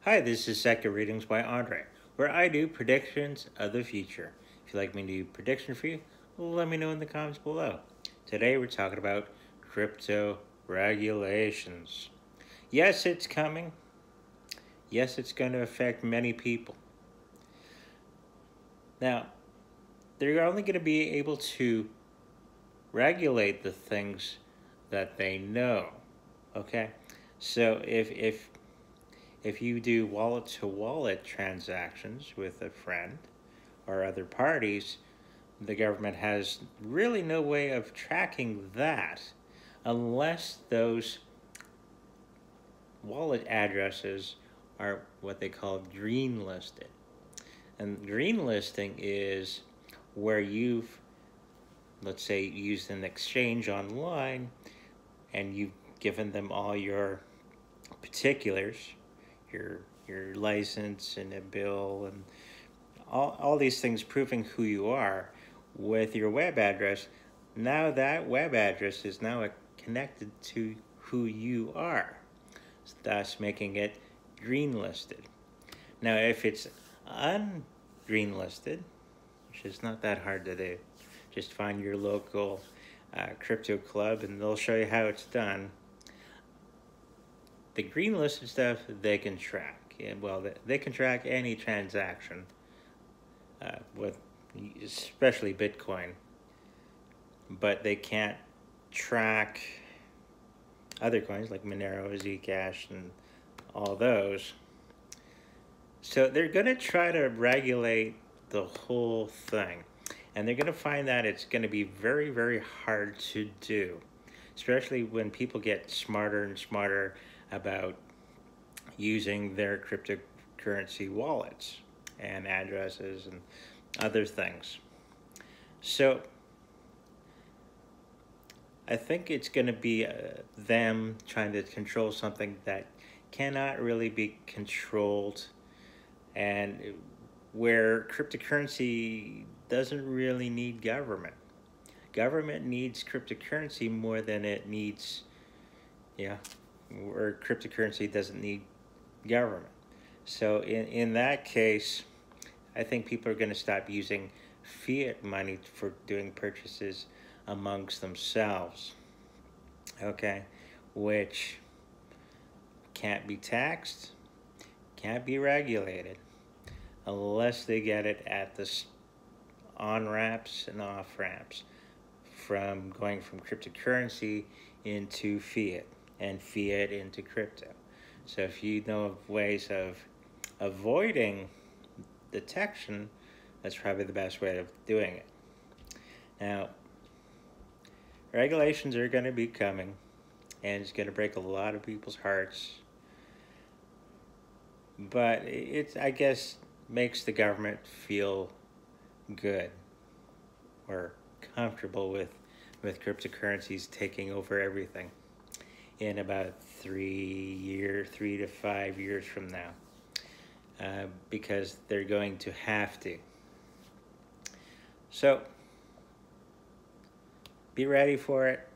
Hi, this is Sector Readings by Andre, where I do predictions of the future. If you'd like me to do prediction for you, let me know in the comments below. Today we're talking about crypto regulations. Yes, it's coming. Yes, it's going to affect many people. Now, they're only going to be able to regulate the things that they know. Okay? So if you do wallet to wallet transactions with a friend or other parties, the government has really no way of tracking that unless those wallet addresses are what they call green listed. And green listing is where you've, let's say, used an exchange online and you've given them all your particulars, your license and a bill and all these things proving who you are with your web address. Now that web address is now connected to who you are, thus making it green listed. Now if it's ungreen listed, which is not that hard to do, just find your local crypto club and they'll show you how it's done. The green listed stuff they can track. Well, they can track any transaction with especially Bitcoin, but they can't track other coins like Monero, Zcash, and all those. So they're going to try to regulate the whole thing, and they're going to find that it's going to be very, very hard to do, especially when people get smarter and smarter about using their cryptocurrency wallets and addresses and other things. So I think it's going to be them trying to control something that cannot really be controlled, and where cryptocurrency doesn't really need government. Government needs cryptocurrency more than it needs, where cryptocurrency doesn't need government. So in that case, I think people are going to stop using fiat money for doing purchases amongst themselves, okay, which can't be taxed, can't be regulated, unless they get it at the on-ramps and off-ramps from going from cryptocurrency into fiat and fiat into crypto. So if you know of ways of avoiding detection, that's probably the best way of doing it. Now, regulations are going to be coming, and it's going to break a lot of people's hearts. But it, I guess, makes the government feel good or comfortable with cryptocurrencies taking over everything in about 3 to 5 years from now. Because they're going to have to. So, be ready for it.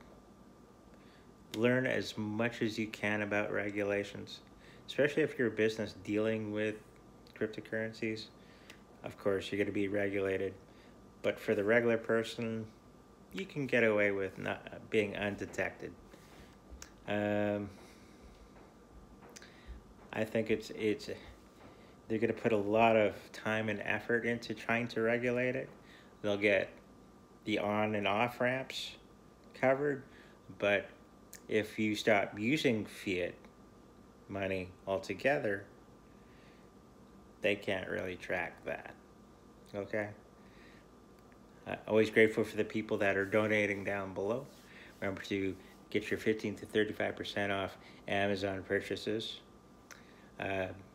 Learn as much as you can about regulations, especially if you're a business dealing with cryptocurrencies. Of course, you're going to be regulated, but for the regular person, you can get away with not being undetected. I think they're going to put a lot of time and effort into trying to regulate it. They'll get the on and off ramps covered, but if you stop using fiat money altogether, they can't really track that. Okay? Always grateful for the people that are donating down below. Remember to get your 15 to 35% off Amazon purchases.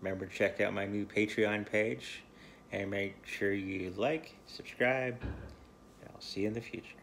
Remember to check out my new Patreon page and make sure you like, subscribe, and I'll see you in the future.